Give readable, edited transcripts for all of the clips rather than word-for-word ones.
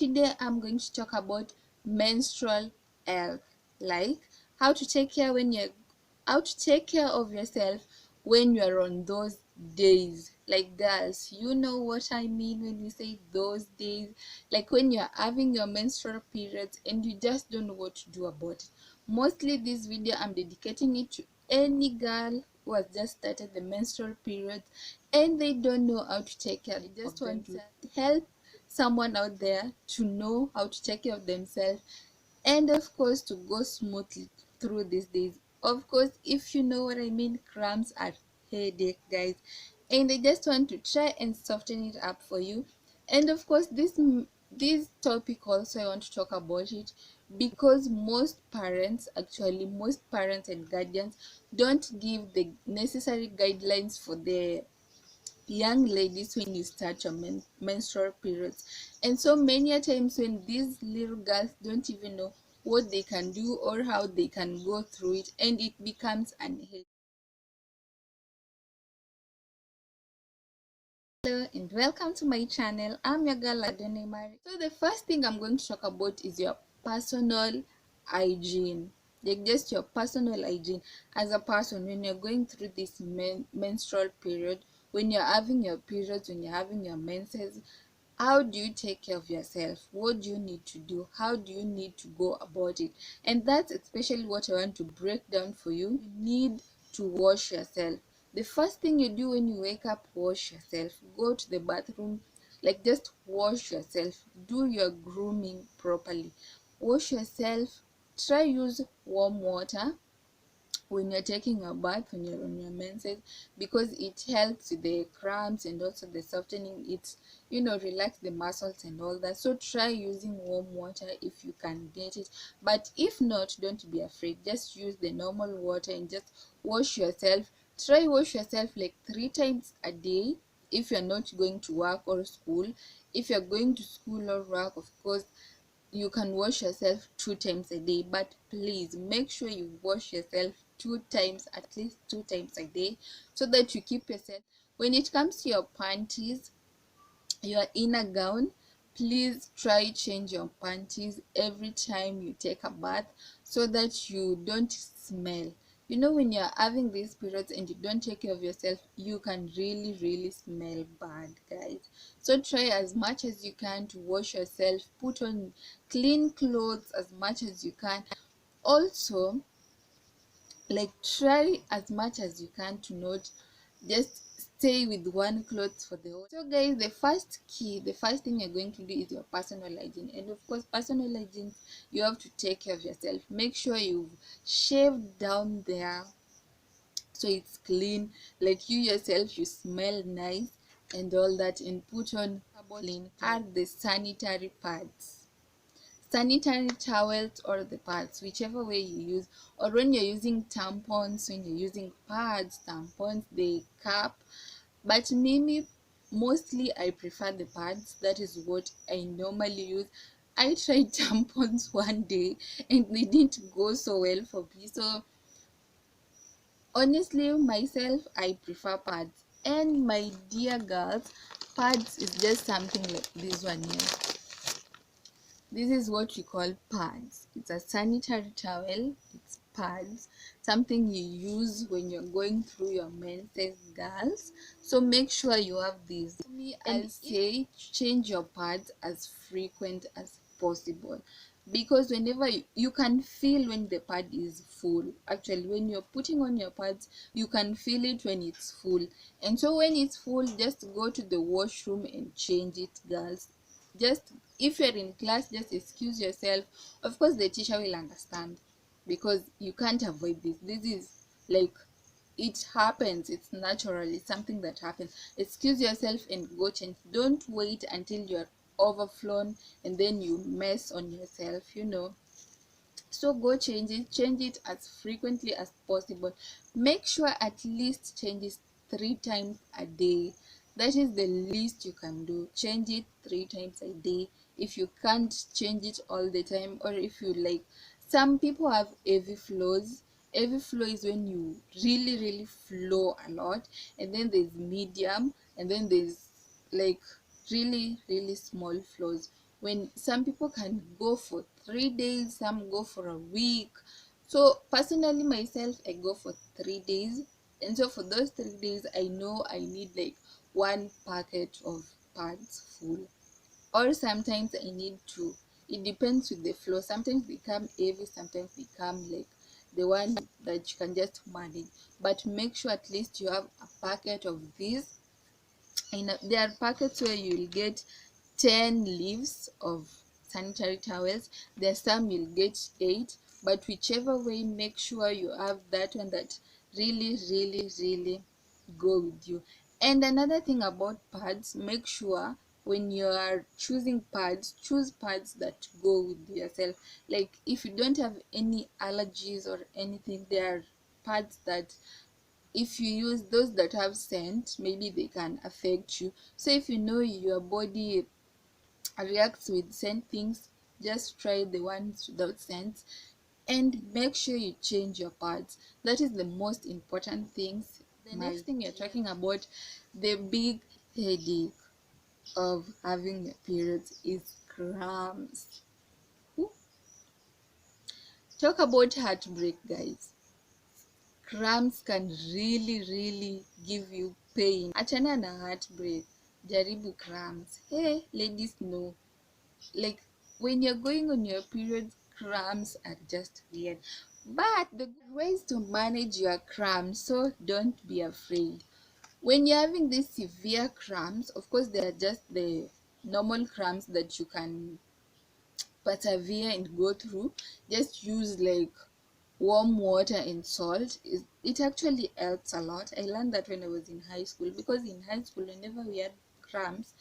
Today I'm going to talk about menstrual health, like how to take care of yourself when you're on those days. Like, girls, you know what I mean when we say those days, like when you're having your menstrual periods and you just don't know what to do about it. Mostly this video I'm dedicating it to any girl who has just started the menstrual period and they don't know how to take care of themselves. Just want to help someone out there to know how to take care of themselves and of course to go smoothly through these days. Of course, if you know what I mean, cramps are headache, guys, and I just want to try and soften it up for you. And of course, this topic also I want to talk about it because most parents and guardians don't give the necessary guidelines for their young ladies when you start your menstrual periods. And so many a times when these little girls don't even know what they can do or how they can go through it, and it becomes an headache. Hello and welcome to my channel. I'm your girl Ladona. So the first thing I'm going to talk about is your personal hygiene. Like, just your personal hygiene as a person when you're going through this menstrual period, when you're having your periods, when you're having your menses. How do you take care of yourself? What do you need to do? How do you need to go about it? And that's especially what I want to break down for you. You need to wash yourself. The first thing you do when you wake up, wash yourself. Go to the bathroom, like, just wash yourself. Do your grooming properly. Wash yourself. Try use warm water when you're taking a bath, when you're on your menses, because it helps with the cramps and also the softening. It, relax the muscles and all that. So try using warm water if you can get it, but if not, don't be afraid. Just use the normal water and just wash yourself. Try wash yourself like 3 times a day if you're not going to work or school. If you're going to school or work, of course you can wash yourself 2 times a day, but please make sure you wash yourself 2 times, at least 2 times a day, so that you keep yourself. When it comes to your panties, your inner gown, please try change your panties every time you take a bath so that you don't smell. When you're having these periods and you don't take care of yourself, you can really smell bad, guys. So try as much as you can to wash yourself, put on clean clothes as much as you can. Also, like, try as much as you can to not just stay with one clothes for the whole. So guys, the first thing you're going to do is your personal hygiene. And of course, personal hygiene, you have to take care of yourself. Make sure you've shaved down there so it's clean, like you yourself, you smell nice and all that, and put on clean. Add the sanitary pads, sanitary towels, or the pads, whichever way you use. Or when you're using tampons, when you're using pads, tampons, the cap. But me, mostly I prefer the pads. That is what I normally use. I tried tampons one day and they didn't go so well for me. So honestly, myself, I prefer pads. And my dear girls, pads is just something like this one here. This is what we call pads. It's a sanitary towel. It's pads, something you use when you're going through your menses, girls. So make sure you have these. Me, I'll say change your pads as frequent as possible, because whenever you can feel when the pad is full. Actually, when you're putting on your pads, you can feel it when it's full. And so when it's full, just go to the washroom and change it, girls. Just, if you're in class, just excuse yourself. Of course the teacher will understand, because you can't avoid this is like, it happens, it's natural, it's something that happens. Excuse yourself and go change. Don't wait until you're overflown and then you mess on yourself. So go change it as frequently as possible. Make sure at least change it 3 times a day. That is the least you can do. Change it 3 times a day. If you can't change it all the time, or if you like, some people have heavy flows. Heavy flow is when you really flow a lot, and then there's medium, and then there's like really small flows. when some people can go for 3 days, some go for a week. So personally myself, I go for 3 days, and so for those 3 days I know I need like one packet of pads full, or sometimes I need two. It depends with the flow. Sometimes they come heavy, sometimes they come like the one that you can just manage. But make sure at least you have a packet of these. There are packets where you'll get 10 leaves of sanitary towels. There are some you'll get 8, but whichever way, make sure you have that one that really go with you. And another thing about pads, make sure when you are choosing pads, choose pads that go with yourself. Like if you don't have any allergies or anything, there are pads that if you use those that have scent, maybe they can affect you. So if you know your body reacts with scent things, just try the ones without scent, and make sure you change your pads. That is the most important things. The next thing you're talking about, the big headache of having your periods, is cramps. Whew. Talk about heartbreak, guys. Cramps can really give you pain. Achana na heartbreak, jaribu cramps. Hey ladies, know, like when you're going on your period, cramps are just weird, but the good ways to manage your cramps, so don't be afraid. When you're having these severe cramps, of course they are just the normal cramps that you can persevere and go through. Just use like warm water and salt. It actually helps a lot. I learned that when I was in high school, because in high school whenever we had cramps,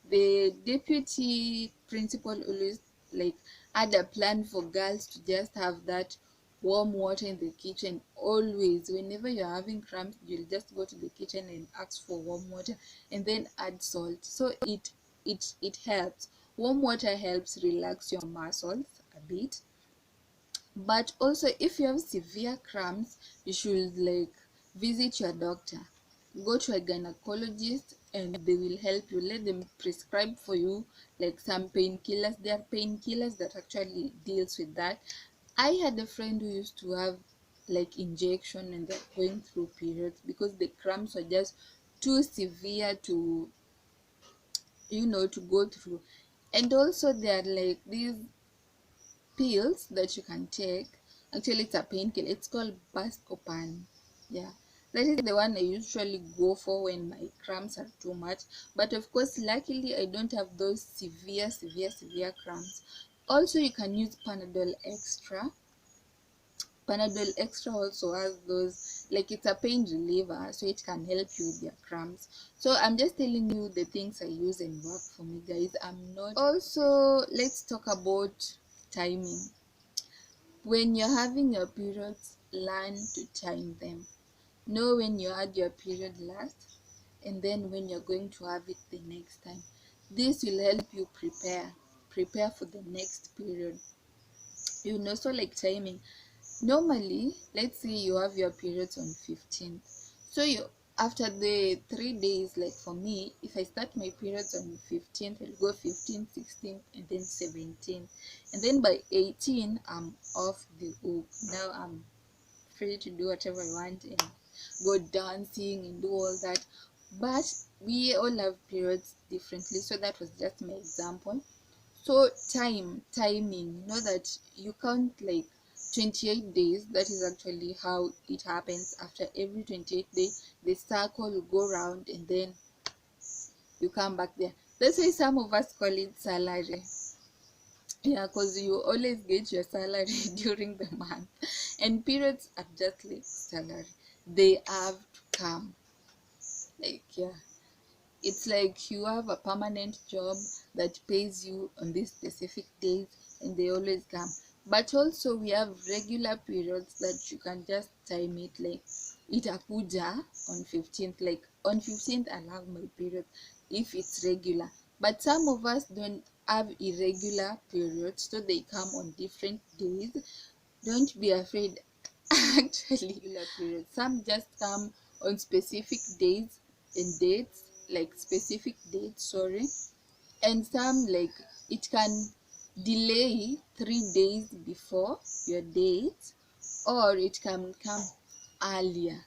the deputy principal always like had a plan for girls to just have that warm water in the kitchen. Always whenever you're having cramps, you'll just go to the kitchen and ask for warm water and then add salt. So it helps. Warm water helps relax your muscles a bit. But also if you have severe cramps, you should like visit your doctor. Go to a gynecologist and they will help you. Let them prescribe for you like some painkillers. There are painkillers that actually deals with that. I had a friend who used to have like injection and they're going through periods because the cramps were just too severe to to go through. And also there are like these pills that you can take. Actually it's a painkiller, it's called Buscopan. Yeah, that is the one I usually go for when my cramps are too much. But of course luckily I don't have those severe cramps. Also you can use Panadol Extra. Panadol Extra also has those, like it's a pain reliever, so it can help you with your cramps. So I'm just telling you the things I use and work for me, guys. I'm not. Also, let's talk about timing. When you're having your periods, learn to time them. Know when you had your period last and then when you're going to have it the next time. This will help you prepare for the next period. So like timing. Normally, let's say you have your periods on 15th. So you after the 3 days, like for me, if I start my periods on 15th, I'll go 15th, 16th, and then 17th. And then by 18, I'm off the hook. Now I'm free to do whatever I want and go dancing and do all that. But we all have periods differently, so that was just my example. So timing, that you count like 28 days. That is actually how it happens. After every 28 days the circle will go round and then you come back there. That's why some of us call it salary. Yeah, because you always get your salary during the month, and periods are just like salary. They have to come. Like, yeah, it's like you have a permanent job that pays you on these specific days and they always come. But also we have regular periods that you can just time it, like itakuja on 15th. Like on 15th I'll have my period if it's regular. But some of us don't have irregular periods, so they come on different days. Don't be afraid. Actually irregular periods, some just come on specific days and dates, like specific dates, sorry, and some like it can delay 3 days before your date, or it can come earlier,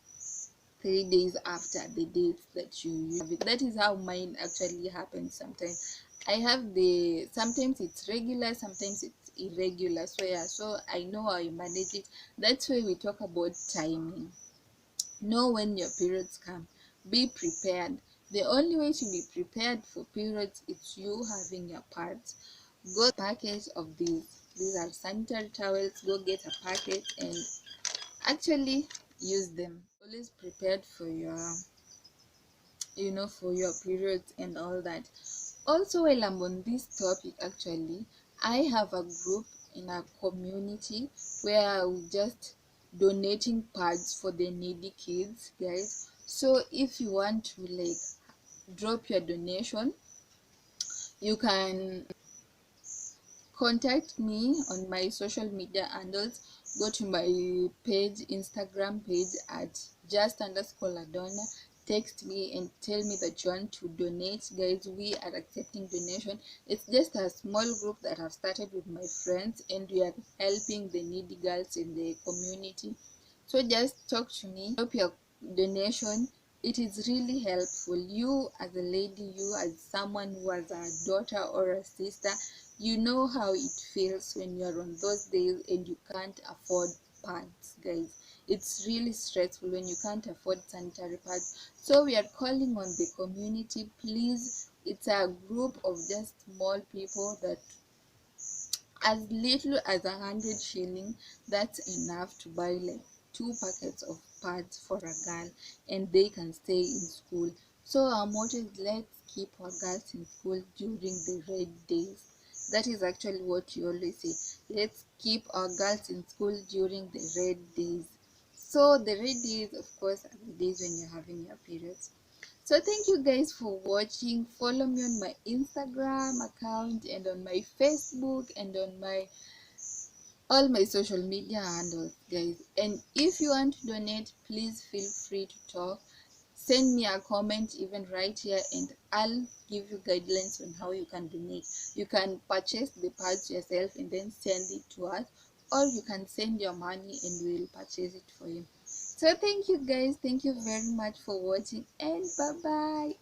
3 days after the date that you have it. That is how mine actually happens sometimes. I have sometimes it's regular, sometimes it's irregular. So yeah, so I know how I manage it. That's why we talk about timing. Know when your periods come. Be prepared. The only way to be prepared for periods is you having your pads. Go package of these. These are sanitary towels. Go get a packet and actually use them. Always prepared for your periods and all that. Also, while I'm on this topic, actually, I have a group in our community where we just donating pads for the needy kids, guys. So if you want to like drop your donation, you can contact me on my social media handles. Go to my Instagram page at just_Ladona. Text me and tell me that you want to donate, guys. We are accepting donation. It's just a small group that I've started with my friends, and we are helping the needy girls in the community. So just talk to me, drop your donation. It is really helpful. You as a lady, you as someone who has a daughter or a sister, you know how it feels when you're on those days and you can't afford pads, guys. It's really stressful when you can't afford sanitary pads. So we are calling on the community, please. It's a group of just small people that as little as 100 shilling, that's enough to buy like 2 packets of pads for a girl, and they can stay in school. So our motto is, let's keep our girls in school during the red days. That is actually what you always say, let's keep our girls in school during the red days. So the red days, of course, are the days when you're having your periods. So thank you guys for watching. Follow me on my Instagram account and on my Facebook and on my all my social media handles, guys. And if you want to donate, please feel free to talk. Send me a comment even right here, and I'll give you guidelines on how you can donate. You can purchase the pads yourself and then send it to us, or you can send your money and we'll purchase it for you. So thank you guys, thank you very much for watching, and bye bye.